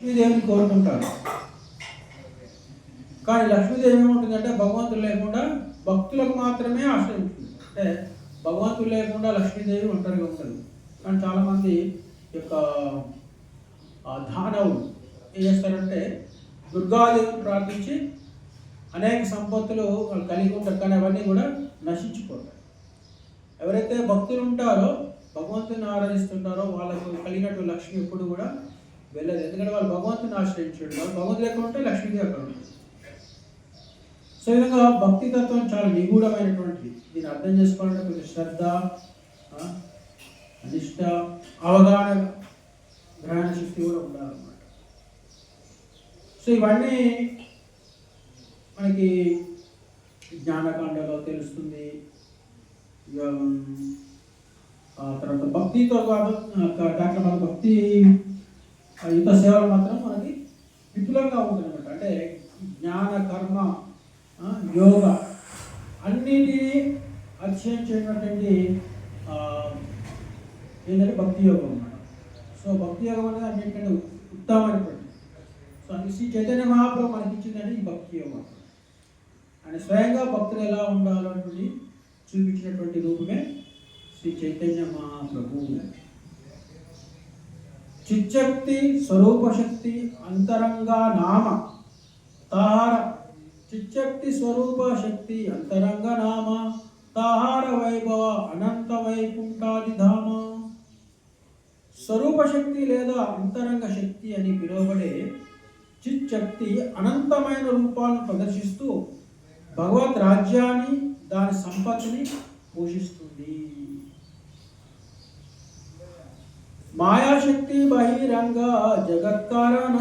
లక్ష్మీదేవిని కోరుకుంటారు. కానీ లక్ష్మీదేవి ఏముంటుందంటే భగవంతుడు లేకుండా భక్తులకు మాత్రమే ఆశ్రయించింది. అంటే భగవంతుడు లేకుండా లక్ష్మీదేవి ఒంటరిగా ఉంటుంది. కానీ చాలామంది యొక్క దానవులు ఏం చేస్తారంటే దుర్గాదేవిని ప్రార్థించి అనేక సంపత్తులు వాళ్ళు కలిగి ఉంటారు, కానీ అవన్నీ కూడా నశించిపోతాయి. ఎవరైతే భక్తులు ఉంటారో భగవంతుని ఆరాధిస్తుంటారో వాళ్ళకు కలిగినట్టు లక్ష్మి ఎప్పుడు కూడా వెళ్ళదు. ఎందుకంటే వాళ్ళు భగవంతుని ఆశ్రయించాడు. వాళ్ళు భగవంతుడు ఎక్కడ ఉంటే లక్ష్మీదేవి అక్కడ ఉంటుంది. సో ఈ విధంగా భక్తి తత్వం చాలా నిగూఢమైనటువంటిది. దీన్ని అర్థం చేసుకోవాలంటే కొంచెం శ్రద్ధ, నిష్ఠ, అవగాహన, గ్రహణ శక్తి కూడా ఉండాలన్నమాట. సో ఇవన్నీ మనకి జ్ఞానకాండలో తెలుస్తుంది. తర్వాత భక్తితో దాంట్లో మన భక్తి యుత సేవలు మాత్రం మనకి విపులంగా ఉంటుంది అనమాట. అంటే జ్ఞాన, కర్మ, యోగ అన్నిటినీ అధ్యయనం చేయనటువంటి ఏంటంటే భక్తి యోగం అన్నమాట. సో భక్తి యోగం అనేది అన్నింటికంటే ఉత్తమమైనటువంటి. సో అది శ్రీ చైతన్య మహాప్రభు మనకి ఇచ్చిందంటే ఈ భక్తి యోగం. ఆయన స్వయంగా భక్తులు ఎలా ఉండాలన్నటువంటి చూపించినటువంటి రూపమే శ్రీ చైతన్య మహాప్రభు. చిచ్చక్తి స్వరూపశక్తి అంతరంగా నామ తాహార. చిచ్చక్తి స్వరూప శక్తి అంతరంగ నామ తాహార వైభవ అనంత వైకుంఠాది ధామ. స్వరూప శక్తి లేదా అంతరంగ శక్తి అని పిలువబడే చిచ్చక్తి అనంతమైన రూపాలను ప్రదర్శిస్తూ భగవద్ రాజ్యాన్ని, దాని సంపత్తిని పోషిస్తుంది. మాయాశక్తి బహిరంగ జగత్కారణ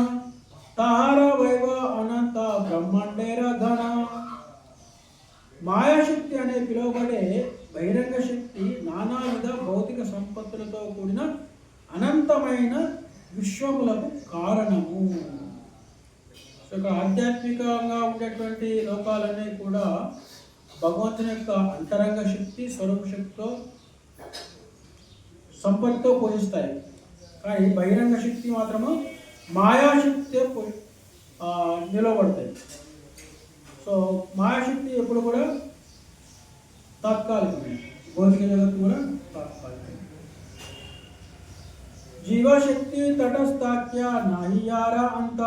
తాహార వైవ అనంత బ్రహ్మాండేర ఘన. మాయాశక్తి అనే పిలువబడే బహిరంగ శక్తి నానావిధ భౌతిక సంపత్తులతో కూడిన అనంతమైన విశ్వములకు కారణము. ఇక్కడ ఆధ్యాత్మికంగా ఉండేటువంటి లోకాలన్నీ కూడా భగవంతుని యొక్క అంతరంగ శక్తి, స్వరూప శక్తితో, సంపత్తితో పోషిస్తాయి. కానీ బహిరంగ శక్తి మాత్రము మాయాశక్తి నిలబడతాయి. సో మాయాశక్తి ఎప్పుడు కూడా తాత్కాలికమే, భౌతిక జగత్తు కూడా తాత్కాలికమే. జీవశక్తి తటస్థాఖ్య నాహియార అంత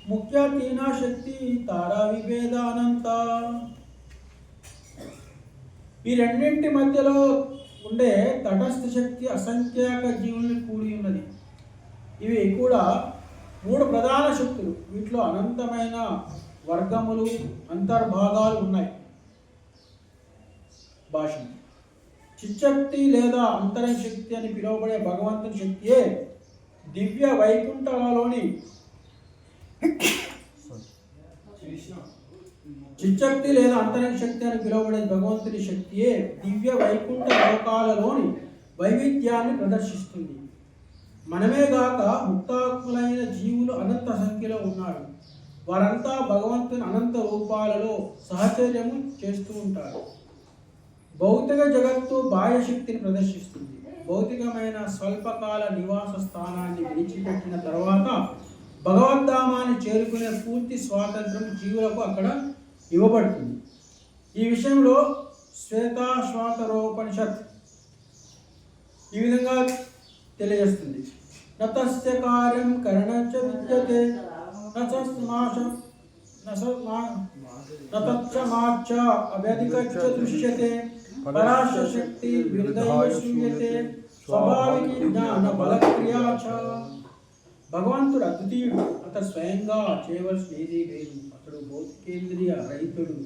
ముఖ్య తీనా శక్తి తారా విభేద అనంత. ఈ రెండింటి మధ్యలో ఉండే తటస్థ శక్తి అసంఖ్యాక జీవుల్ని కూడి ఉన్నది. ఇవి కూడా మూడు ప్రధాన శక్తులు. వీటిలో అనంతమైన వర్గములు, అంతర్భాగాలు ఉన్నాయి. భాష చిచ్చక్తి లేదా అంతరంగ శక్తి అని పిలువబడే భగవంతుని శక్తియే దివ్య వైకుంఠాలలోని చిచ్చక్తి లేదా అంతరంగ శక్తి అని పిలువబడే భగవంతుని శక్తియే దివ్య వైకుంఠ లోకాలలోని వైవిధ్యాన్ని ప్రదర్శిస్తుంది. మనమే గాక ముక్తాత్ములైన జీవులు అనంత సంఖ్యలో ఉన్నారు. వారంతా భగవంతుని అనంత రూపాలలో సహచర్యము చేస్తూ ఉంటారు. భౌతిక జగత్తు బాహ్య శక్తిని ప్రదర్శిస్తుంది. భౌతికమైన స్వల్పకాల నివాస స్థానాన్ని విడిచిపెట్టిన తర్వాత భగవద్ధామాన్ని చేరుకునే పూర్తి స్వాతంత్రం జీవులకు అక్కడ ఇవ్వబడుతుంది. ఈ విషయంలో శ్వేతాశ్వాతరోపనిషత్ ఈ విధంగా తెలియజేస్తుంది. నతస్య కార్యం కరణంచ విద్యతే నతచ్చ అవ్యధికచ్చ దృశ్యతే పరాశ శక్తి విరుద్ధైవ శూయతే స్వాభావికి జ్ఞాన బలక్రియా చ. భగవంతుడు అద్వితీయుడు. అతడు స్వయంగా చేయవలసిన ఏదీ లేదు. అతడు భౌతికేంద్రియ రహితుడు.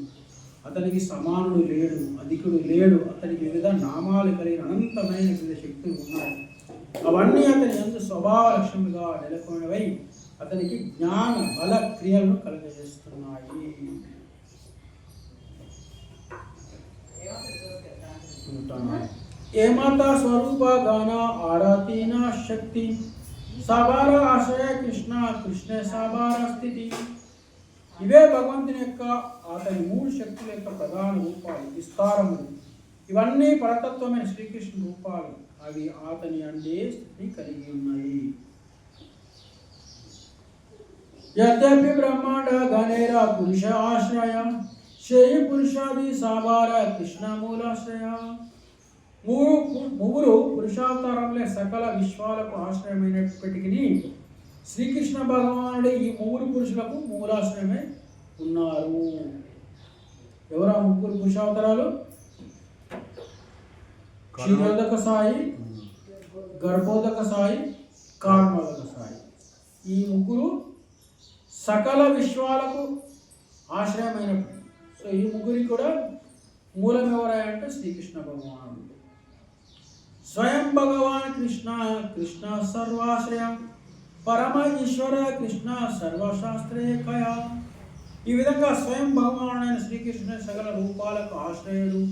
అతనికి సమానుడు లేడు, అధికుడు లేడు. అతనికి వివిధ నామాలు కలిగిన అనంతమైన వివిధ శక్తులు ఉన్నాయి. అవన్నీ అతని యందు స్వభావ లక్ష్యముగా నెలకొనవై అతనికి జ్ఞాన బల క్రియలను కలుగజేస్తున్నాయి. ఏమాత స్వరూప గాన ఆరాధీన శక్తి సాబార ఆశ్రయ కృష్ణ కృష్ణ సాబార స్థితి. ఇవే భగవంతుని యొక్క అతని మూడు శక్తుల యొక్క ప్రధాన రూపాలు, విస్తారములు. ఇవన్నీ పరతత్వమైన శ్రీకృష్ణ రూపాలు. అవి అతని అందే స్థితి కలిగి ఉన్నాయి. यद्यपि ब्रह्मांड गणेरा पुरुष आश्रय शेयि पुरुषादि साभार कृष्ण मूलाश्रय ముగ్గురు పురుషావతారంలో సకల విశ్వాలకు ఆశ్రయమైనప్పటికీ శ్రీకృష్ణ భగవానుడు ఈ ముగ్గురు పురుషులకు మూలాశ్రయమై ఉన్నారు. ఎవరా ముగ్గురు పురుషావతారాలు? క్షీరోదక సాయి, గర్భోదక సాయి, కార్మోదక సాయి. ఈ ముగ్గురు సకల విశ్వాలకు ఆశ్రయమైనప్పుడు. సో ఈ ముగ్గురికి కూడా మూలం ఎవరా అంటే శ్రీకృష్ణ భగవానుడు. స్వయం భగవాన్ కృష్ణ, కృష్ణ సర్వాశ్రయం, పరమ ఈశ్వర కృష్ణ సర్వశాస్త్రేకయ. ఈ విధంగా స్వయం భగవానుడైన శ్రీకృష్ణుడు సకల రూపాలకు ఆశ్రయుడు.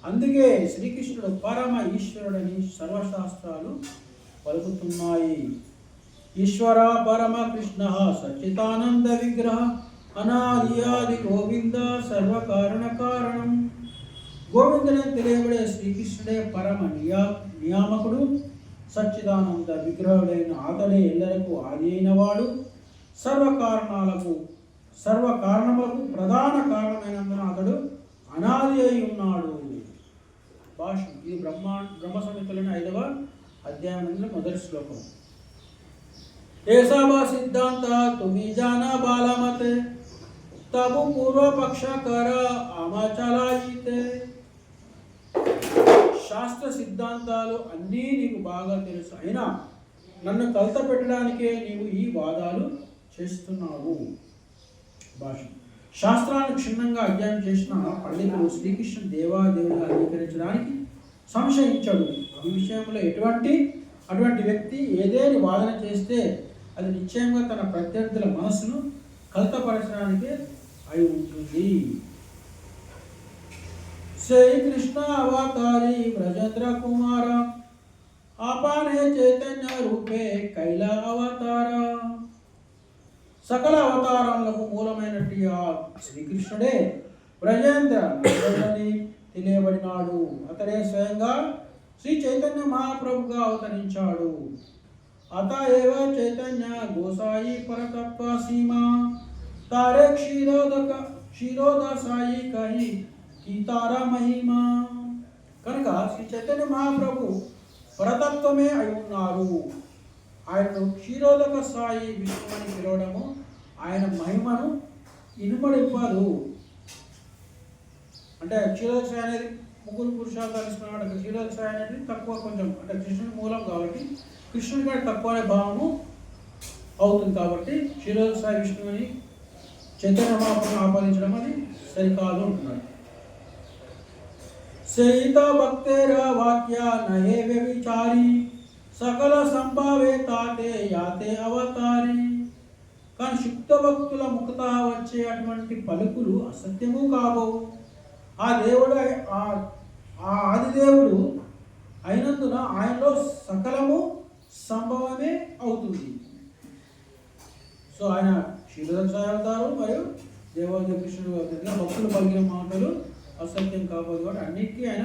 అందుకే శ్రీకృష్ణుడు పరమ ఈశ్వరుడని సర్వశాస్త్రాలు పలుకుతున్నాయి. ఈశ్వర పరమ కృష్ణ సచ్చిదానంద విగ్రహ అనాది గోవింద సర్వకారణ కారణం. గోవిందుడని తెలియబడే శ్రీకృష్ణుడే పరమ నియామకుడు, సచ్చిదానంద విగ్రహుడైన అతడే ఎల్లరకు ఆది అయినవాడు, సర్వకారణములకు ప్రధాన కారణమైనందున అతడు అనాది అయి ఉన్నాడు. భాష్యం. ఇది బ్రహ్మ సంహితలోని 5వ అధ్యాయంలో మొదటి శ్లోకం. ఏసాబా సిద్ధాంత తుమి జానా బాలమతే తబు పూర్వ పక్ష కర ఆమాచలాయితే. శాస్త్ర సిద్ధాంతాలు అన్నీ నీకు బాగా తెలుసు, అయినా నన్ను కలత పెట్టడానికే నీవు ఈ వాదాలు చేస్తున్నావు. భాష్యం. శాస్త్రాలను క్షుణ్ణంగా అధ్యయనం చేసిన పండితులు శ్రీకృష్ణ దేవాదేవుడిగా అంగీకరించడానికి సంశయించాడు. ఈ విషయంలో అటువంటి వ్యక్తి ఏదేని వాదన చేస్తే అది నిశ్చయంగా తన ప్రత్యర్థుల మనసును కలతపరచడానికే అయి ఉంటుంది. శ్రీకృష్ణ అవతారి బ్రజేంద్ర కుమార ఆపానే చైతన్య రూపే కైల అవతార. సకల మూలమైనటువంటి ఆ శ్రీకృష్ణుడే బ్రజేంద్ర అని తెలియబడినాడు. అతడే స్వయంగా శ్రీ చైతన్య మహాప్రభుగా అవతరించాడు. అత ఏవ చైతన్య గోసాయి పరతత్వ సీమా తారే క్షీరోద సాయి కహి కీతార మహిమా. కనుక శ్రీ చైతన్య మహాప్రభు పరతత్వమే అయి ఉన్నారు. ఆయనను క్షీరోదక సాయి విష్ణు అని పిలవడము ఆయన మహిమను ఇనుమడింపదు. అంటే క్షీరోదక సాయి అనేది ముగ్గురు పురుషాలు తెలుసుకున్నాడు. క్షీరోదక సాయి అనేది తక్కువ, కొంచెం అంటే కృష్ణుడి మూలం కాబట్టి కృష్ణుడి కంటే తక్కువ అనే భావము అవుతుంది. కాబట్టి క్షీరోదక సాయి విష్ణువుని చైతన్య మహాప్రభుని ఆపాదించడం అది సరికాదు అంటున్నాడు. సహిత భక్తేర వాక్య నహే వ్యభిచారి సకల సంభావే తాతే యాతే అవతారి. కానీ శుద్ధ భక్తుల ముఖత వచ్చే అటువంటి పలుకులు అసత్యము కాబోవు. ఆ దేవుడు ఆ ఆదిదేవుడు అయినందున ఆయనలో సకలము సంభవమే అవుతుంది. సో ఆయన క్షీరోదక సాయి అవతారు మరియు దేవాది కృష్ణుడు భక్తులు పలికిన మాటలు అసత్యం కాబోదు కాబట్టి అన్నిటికీ ఆయన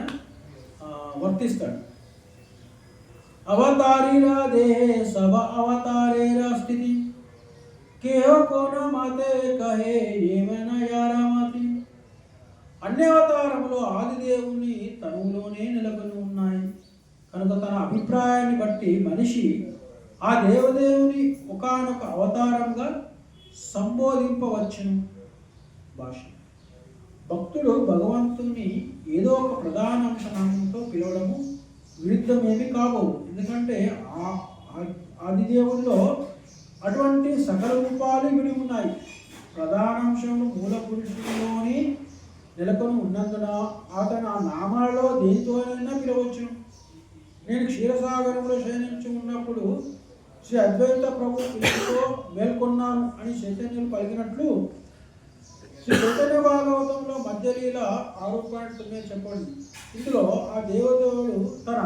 వర్తిస్తాడు. అవతారీరా దేహే సభ అవతారేరా స్థితి కేహ కోన మాతే కహే ఏమైనా యారామతి. అన్ని అవతారములు ఆదిదేవుని తనువులోనే నెలకొని ఉన్నాయి కనుక తన అభిప్రాయాన్ని బట్టి మనిషి ఆ దేవదేవుని ఒకానొక అవతారంగా సంబోధింపవచ్చును. భాష. భక్తుడు భగవంతుని ఏదో ఒక ప్రధాన అంశనామంతో పిలవడము విరుద్ధమేమి కాబోదు. ఎందుకంటే ఆదిదేవుల్లో అటువంటి సకల రూపాలు విడి ఉన్నాయి. ప్రధానాంశములు మూల పురుషుల్లోని నెలకొని ఉన్నందున అతను ఆ నామాలలో దేనితోనైనా పిలవచ్చు. నేను క్షీరసాగరంలో శయనించి ఉన్నప్పుడు శ్రీ అద్వైత ప్రభు పిలుపుతో మేల్కొన్నాను అని చైతన్యులు పలికినట్లు శ్రీ చైతన్య భాగవతంలో మధ్యలీల 6.9 చెప్పండి. ఇందులో ఆ దేవదేవుడు తన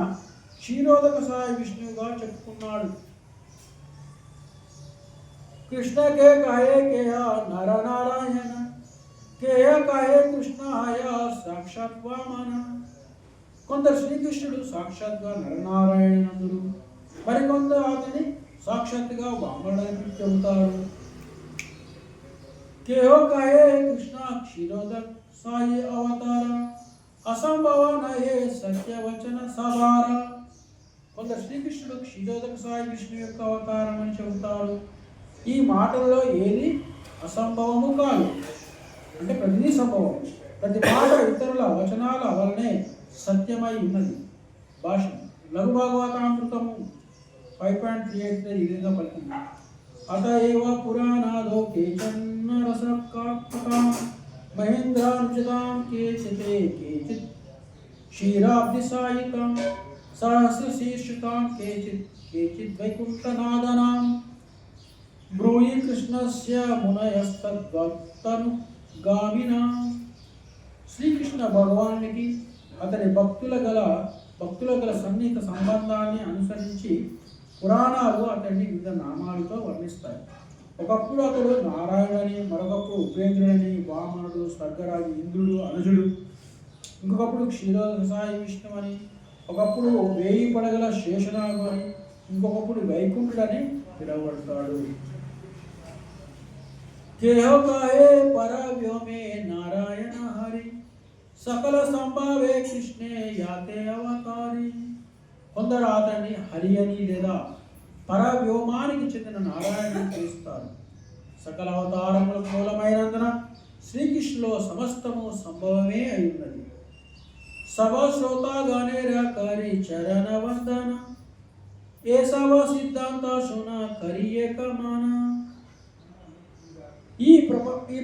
క్షీరోదక సాయి విష్ణువుగా చెప్పుకున్నాడు. కృష్ణ కే కహే కేయ నర నారాయణ కేయ కహే కృష్ణ హయ సాక్షాత్ వామన. కొందరు శ్రీకృష్ణుడు సాక్షాత్గా నరనారాయణనందుడు, మరికొందరు అతని సాక్షాత్తుగా వామనుడని చెబుతారు. केहो कहे कृष्ण क्षीरोदक साई अवतार असंभव नये सत्य वचन सवार. కొందరు శ్రీకృష్ణుడు క్షీరోదక సాయి విష్ణు యొక్క అవతారం అని చెబుతారు. ఈ మాటల్లో ఏది అసంభవము కాదు, అంటే ప్రతిదీ సంభవం. ప్రతి మాట ఇతరుల వచనాల వలనే సత్యమై ఉన్నది. భాష లఘు భాగవతామృతము 5.38 ఈ విధంగా పలికింది. అత ఏవ పురాణాదో కేచన్న రసకాత్మకాం మహేంద్రానుచితాం కేచితే కేచిత్ క్షీరాబ్ది సాయితాం సహస్రశీర్షితాం కేచిత్ కేచిత్ వైకుంఠనాదనాం బ్రూయి కృష్ణస్య మునయస్తద్వత్తను గామినాం. శ్రీకృష్ణ భగవానునికి అతని భక్తుల గల సన్నిహిత సంబంధాన్ని అనుసరించి పురాణాలు అతన్ని వివిధ నామాలతో వర్ణిస్తాయి. ఒకప్పుడు అతడు నారాయణని, మరొకప్పుడు ఉపేంద్రుడని, వామనుడు, స్వర్గరాజు ఇంద్రుడు, అనుజుడు, ఇంకొకప్పుడు క్షీరోదక సాయి విష్ణు అని, ఒకప్పుడు 1000 పడగల శేషనాగు అని, ఇంకొకప్పుడు వైకుంఠుడని పిలువబడతాడు. కేహో కాయే పరవ్యోమే నారాయణ హరి సకల సంభావే కృష్ణే యాతే అవతారి. కొందరు అతన్ని హరి అని లేదా పరవ్యోమానికి చెందిన నారాయణుని పిలుస్తారు. సకల అవతారములకు మూలమైనందున శ్రీకృష్ణులో సమస్తము సంభవమే అయి ఉన్నది. సభా శ్రోతాగానే రాకారి చరణ వందన ఏ సభా సిద్ధాంత శున కరియేకమాన. ఈ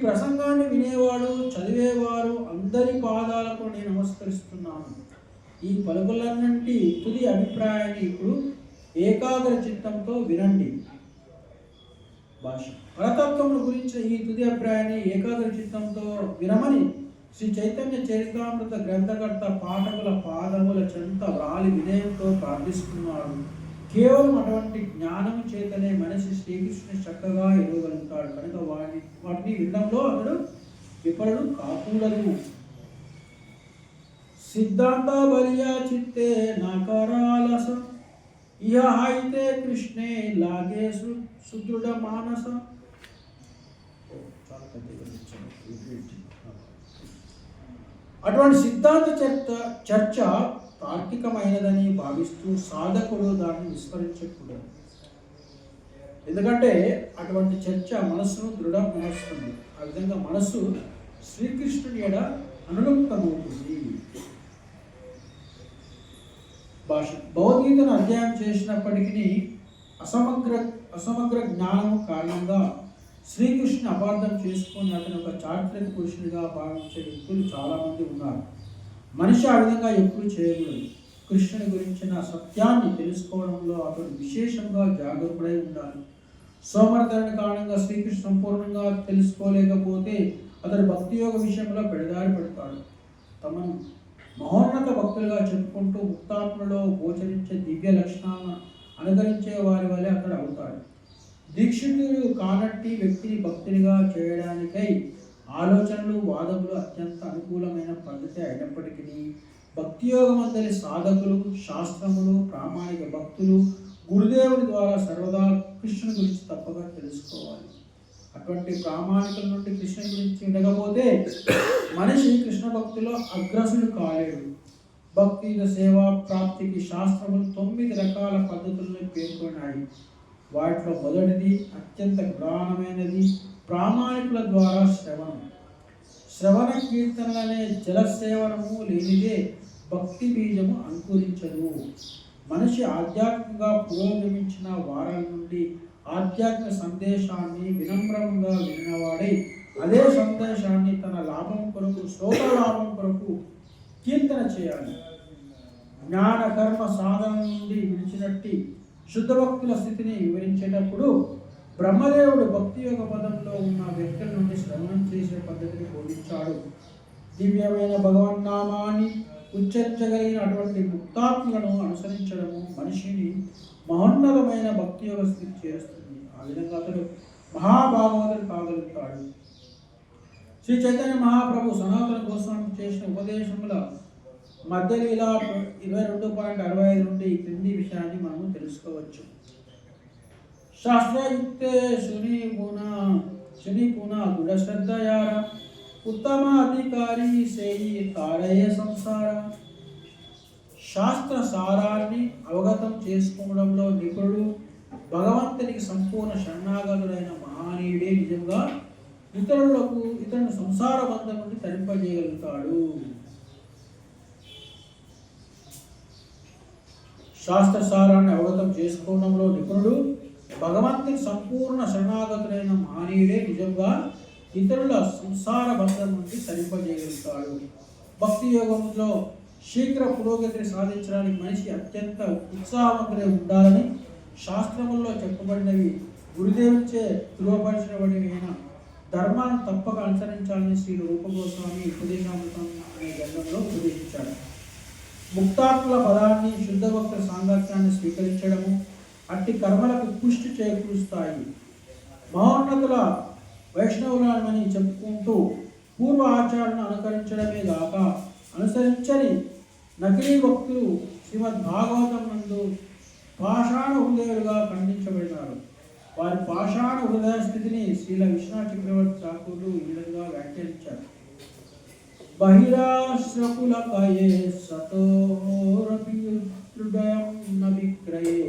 ప్రసంగాన్ని వినేవాడు, చదివేవారు అందరి పాదాలకు నేను నమస్కరిస్తున్నాను. ఈ పలుకులన్నింటి తుది అభిప్రాయాన్ని ఇప్పుడు ఏకాగ్ర చిత్తంతో వినండి. భాష పరతత్వముల గురించి ఈ తుది అభిప్రాయాన్ని ఏకాగ్ర చిత్తంతో వినమని శ్రీ చైతన్య చరితామృత గ్రంథకర్త పాఠకుల పాదముల చెంత వ్రాలి వినయంతో ప్రార్థిస్తున్నాడు. కేవలం అటువంటి జ్ఞానం చేతనే మనిషి శ్రీకృష్ణుని చక్కగా ఎదుగలుగుతాడు. కనుక వాటిని వినడంలో అతడు విఫలుడు కాకూడదు. సిద్ధాంత బలియా చిత్తే నకరాలస ఇహ హైతే కృష్ణే లాగే సుదృఢ మానస. అటువంటి సిద్ధాంత చర్చ తార్కికమైనదని భావిస్తూ సాధకుడు దాన్ని విస్మరించకూడదు. ఎందుకంటే అటువంటి చర్చ మనస్సును దృఢపరుస్తుంది. ఆ విధంగా మనస్సు శ్రీకృష్ణుని ఎడ అనురక్తమవుతుంది. భాష భగవద్గీతను అధ్యయనం చేసినప్పటికీ అసమగ్ర జ్ఞానము కారణంగా శ్రీకృష్ణుని అపార్థం చేసుకొని అతను ఒక చారిత్రక పురుషునిగా భావించే వ్యక్తులు చాలామంది ఉన్నారు. మనిషి ఆ విధంగా ఎప్పుడు చేయకూడదు. కృష్ణుని గురించిన సత్యాన్ని తెలుసుకోవడంలో అతడు విశేషంగా జాగరూకుడై ఉండాలి. సోమర్థన కారణంగా శ్రీకృష్ణ సంపూర్ణంగా తెలుసుకోలేకపోతే అతడు భక్తి యోగ విషయంలో పెడదారి పడతాడు. తమను మహోన్నత భక్తులుగా చెప్పుకుంటూ ముక్తాత్మలో గోచరించే దివ్య లక్షణాలను అనుకరించే వారి వలె అతడు అవుతాడు. దీక్షితుడు కానట్టి వ్యక్తిని భక్తునిగా చేయడానికై ఆలోచనలు, వాదములు అత్యంత అనుకూలమైన పద్ధతి అయినప్పటికీ భక్తి యోగమందరి సాధకులు, శాస్త్రములు, ప్రామాణిక భక్తులు గురుదేవుని ద్వారా సర్వదా కృష్ణుని గురించి తప్పగా తెలుసుకోవాలి. అటువంటి ప్రామాణికుల నుండి కృష్ణుని గురించి ఉండకపోతే మనిషి కృష్ణ భక్తిలో అగ్రసుడు కాలేడు. భక్తి సేవా ప్రాప్తికి శాస్త్రములు 9 రకాల పద్ధతులను పేర్కొన్నాయి. వాటిలో మొదటిది, అత్యంత ప్రధానమైనది ప్రామాణికుల ద్వారా శ్రవణం. శ్రవణ కీర్తనలనే జలసేవనము లేనిదే భక్తి బీజము అంకురించదు. మనిషి ఆధ్యాత్మికంగా పురోగమించిన వారాల నుండి ఆధ్యాత్మిక సందేశాన్ని వినమ్రంగా విన్నవాడై అదే సందేశాన్ని తన లాభం కొరకు, శ్రోత లాభం కొరకు కీర్తన చేయాలి. జ్ఞాన కర్మ సాధన నుండి విడిచినట్టి శుద్ధ భక్తుల స్థితిని వివరించేటప్పుడు బ్రహ్మదేవుడు భక్తి యోగ పదంలో ఉన్న వ్యక్తుల నుండి శ్రవణం చేసే పద్ధతిని బోధించాడు. దివ్యమైన భగవన్నామాన్ని ఉచ్చరించగలిగిన అటువంటి ముక్తాత్మలను అనుసరించడము మనిషిని మహోన్నతమైన భక్తి యోగ స్థితి చేస్తుంది. ఆ విధంగా అతడు మహాభాగవతుడు కాగలుగుతాడు. శ్రీ చైతన్య మహాప్రభు సనాతన గోస్వామి చేసిన ఉపదేశముల మధ్యలీలా 22.65 నుండి ఈ క్రింది విషయాన్ని మనము తెలుసుకోవచ్చు. శాస్త్రయుక్తే శుని పున దృఢ శ్రద్ధయార ఉత్తమ అధికారి సేయి తారయ సంసార. శాస్త్ర సారాన్ని అవగతం చేసుకోవడంలో నిపుణుడు, భగవంతునికి సంపూర్ణ శరణాగతుడైన మహానీయుడే నిజంగా ఇతరులను సంసార బంధం నుండి తరింపజేయగలుగుతాడు. శాస్త్ర సారాన్ని అవగతం చేసుకోవడంలో నిపుణుడు, భగవంతుని సంపూర్ణ శరణాగతుడైన మహనీయుడే నిజంగా ఇతరుల సంసార బంధం నుండి తరింపజేయగలుగుతాడు. భక్తి యోగంలో శీఘ్ర పురోగతిని సాధించడానికి మనిషి అత్యంత ఉత్సాహవంతుడై ఉండాలని శాస్త్రముల్లో చెప్పబడినవి, గురుదేవునిచే ధృవపరచబడిన ధర్మాన్ని తప్పక అనుసరించాలని శ్రీ రూప గోస్వామి ఉపదేశామృతం అనే గ్రంథంలో ఉపదేశించాడు. ముక్తాత్ముల పదాన్ని, శుద్ధ భక్తుల సాంగత్యాన్ని స్వీకరించడము అట్టి కర్మలకు పుష్టి చేకూరుస్తాయి. మహోన్నతుల వైష్ణవులని చెప్పుకుంటూ పూర్వ ఆచారాలను అనుకరించడమే గాక అనుసరించని నకిలీ భక్తులు శ్రీమద్ భాగవతం నందు పాషాణ హృదయులుగా ఖండించబడినారు. వారి పాషాణ హృదయ స్థితిని శ్రీల విశ్వనాథ చక్రవర్తి ఠాకూర్లు ఈ విధంగా వ్యాఖ్యానించారు. బహిరాశ్రకులకయే సతోరపి హృదయం న విక్రయే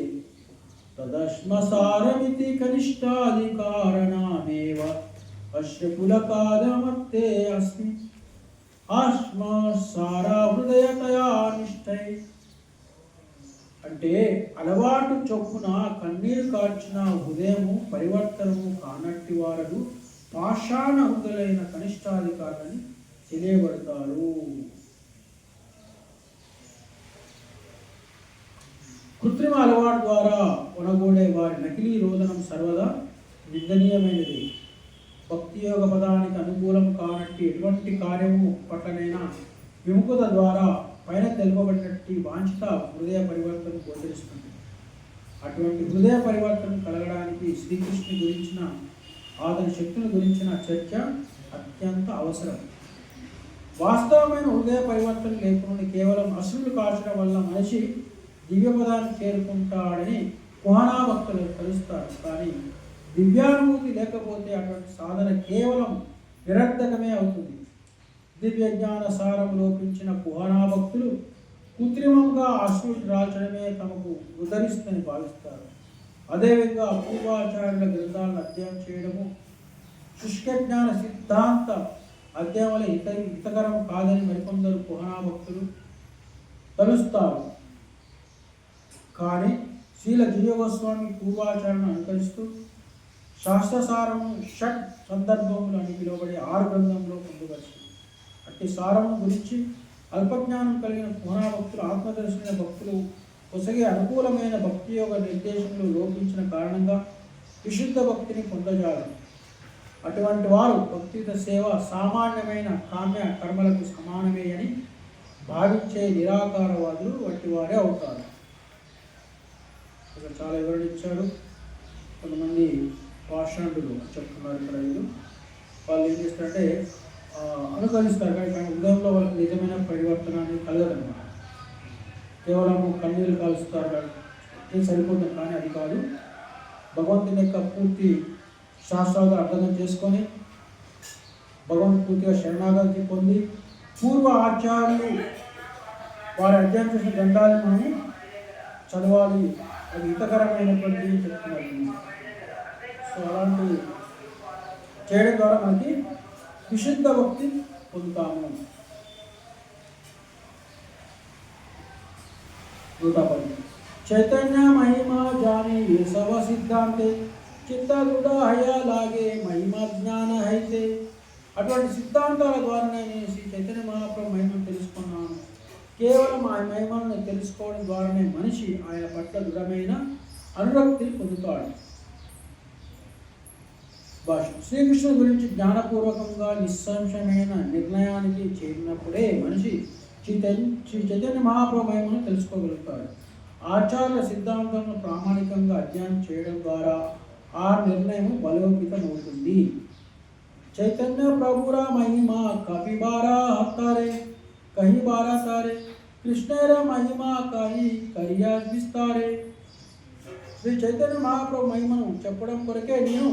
తదశ్మసారమితి కనిష్టాధికారణమేవ అశ్రకులకాదమత్తే అస్మి ఆశ్మసారా హృదయతయా నిష్ఠై. అంటే అలవాటు చొప్పున కన్నీరు కార్చిన హృదయము పరివర్తనము కానట్టి వారు పాషాణ హృదయులైన కనిష్టాధికారులని తెలియబడతారు. కృత్రిమ అలవాటు ద్వారా కొనగూడే వారి నకిలీ రోదనం సర్వదా నిందనీయమైనది. భక్తి యోగ పదానికి అనుకూలం కానట్టి ఎటువంటి కార్యము పట్లనైనా విముఖత ద్వారా పైన తెలుపబడినట్టు వాంఛిత హృదయ పరివర్తన గోచరిస్తుంది. అటువంటి హృదయ పరివర్తన కలగడానికి శ్రీకృష్ణుని గురించిన అతని శక్తుల గురించిన చర్చ అత్యంత అవసరం. వాస్తవమైన హృదయ పరివర్తన లేకుండా కేవలం అసురులు కాల్చడం వల్ల మనిషి దివ్యపదాన్ని చేరుకుంటాడని కుహనా భక్తులు కలుస్తారు. కానీ దివ్యానుభూతి లేకపోతే అటువంటి సాధన కేవలం నిరర్ధకమే అవుతుంది. దివ్య జ్ఞాన సారం లోపించిన కుహనా భక్తులు కృత్రిమంగా అసురులు రాల్చడమే తమకు ఉదరిస్తుందని భావిస్తారు. అదేవిధంగా పూర్వాచార్యుల గ్రంథాలను అధ్యయనం చేయడము, శుష్క జ్ఞాన సిద్ధాంత అధ్యయనం వల్ల హితకరం కాదని మరికొందరు కుహనా భక్తులు తలుస్తారు. కానీ శ్రీల దివ్యగోస్వామి పూర్వాచార్యను అనుకరిస్తూ శాస్త్రసారము షట్ సందర్భములు అని పిలువబడే 6 గ్రంథంలో పొందుపరిచింది. అట్టి సారము గురించి అల్పజ్ఞానం కలిగిన కుహనా భక్తులు, ఆత్మదర్శన భక్తులు కొసగే అనుకూలమైన భక్తి యోగ నిర్దేశంలో లోపించిన కారణంగా విశుద్ధ భక్తిని పొందజాలరు. అటువంటి వారు భక్తియుత సేవ సామాన్యమైన కామ్య కర్మలకు సమానమే అని భావించే నిరాకారవాదులు వంటి వారే అవుతారు. ఇక్కడ చాలా వివరణ ఇచ్చారు. కొంతమంది పాషాండులు చెప్తున్నారు. ఇక్కడ వాళ్ళు ఏం చేస్తారంటే అనుకరిస్తారు, కానీ హృదయంలో వాళ్ళకి నిజమైన పరివర్తన అనేది కలగదన్నమాట. కేవలం కన్నీళ్ళు కాలుస్తారు కాబట్టి సరిపోతుంది, కానీ అది కాదు. భగవంతుని యొక్క పూర్తి శాస్త్రాలు అర్థం చేసుకొని భగవంతు పూర్తిగా శరణాగతి పొంది పూర్వ ఆచార్యులు వారి అధ్యయనం చేసిన గ్రంథాలను మనం చదవాలి. అది హితకరమైనటువంటి చెప్తున్నారు. సో అలాంటి చేయడం ద్వారా మనకి విశుద్ధ భక్తి పొందుతాము. 110 చైతన్య మహిమా జాని సవ సిద్ధాంతే చిత్తగుడ హయా లాగే మహిమా జ్ఞాన అయితే. అటువంటి సిద్ధాంతాల ద్వారానే నేను శ్రీ చైతన్య మహాప్రభు మహిమను తెలుసుకున్నాను. కేవలం ఆ మహిమను తెలుసుకోవడం ద్వారానే మనిషి ఆయన పట్ల దృఢమైన అనురక్తిని పొందుతాడు. శ్రీకృష్ణుని గురించి జ్ఞానపూర్వకంగా నిస్సంశయమైన నిర్ణయానికి చేరినప్పుడే మనిషి శ్రీ చైతన్య మహాప్రభు మహిమను తెలుసుకోగలుగుతాడు. ఆచార్య సిద్ధాంతంను ప్రామాణికంగా అధ్యయనం చేయడం ద్వారా ఆ నిర్ణయం బలోపేతమవుతుంది. చైతన్య ప్రభురా మహిమా కపిబారా హత్తారే కహి బారా తారే కృష్ణేర మహిమా కహి కరియా విస్తారే. శ్రీ చైతన్య మహాప్రభు మహిమను చెప్పడం కొరకే నేను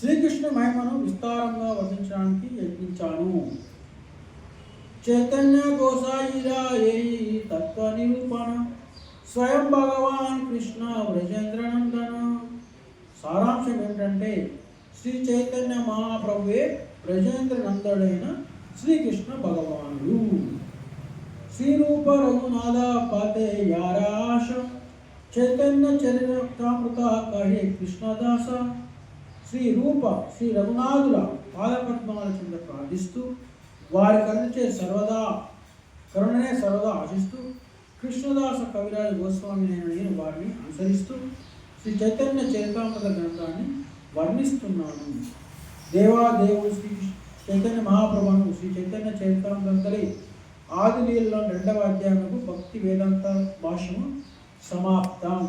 శ్రీకృష్ణ మహిమను విస్తారంగా వర్ణించడానికి యత్నించాను. చైతన్య గోసాయిరాయే తత్వ నిరూపణ స్వయం భగవాన్ కృష్ణ బ్రజేంద్రనందన. సారాంశం ఏమిటంటే శ్రీ చైతన్య మహాప్రభువే బ్రజేంద్ర నందడైన శ్రీకృష్ణ భగవానుడు. శ్రీరూప రఘునాథ పాతే యారాశ చైతన్య చరితామృత కహే కృష్ణదాస. శ్రీ రూప శ్రీ రఘునాథుల పాదపద్మాల చెంత ప్రార్థిస్తూ వారి కరుణనే సర్వదా ఆశిస్తూ కృష్ణదాస కవిరాజ గోస్వామి నేను వారిని అనుసరిస్తూ శ్రీ చైతన్య చరితామృత గ్రంథాన్ని వర్ణిస్తున్నాను. దేవాదేవుడు శ్రీ చైతన్య మహాప్రభును శ్రీ చైతన్య చరితామృతంతలి ఆది లీలలో 2వ అధ్యాయముకు భక్తి వేదాంత భాష్యము సమాప్తం.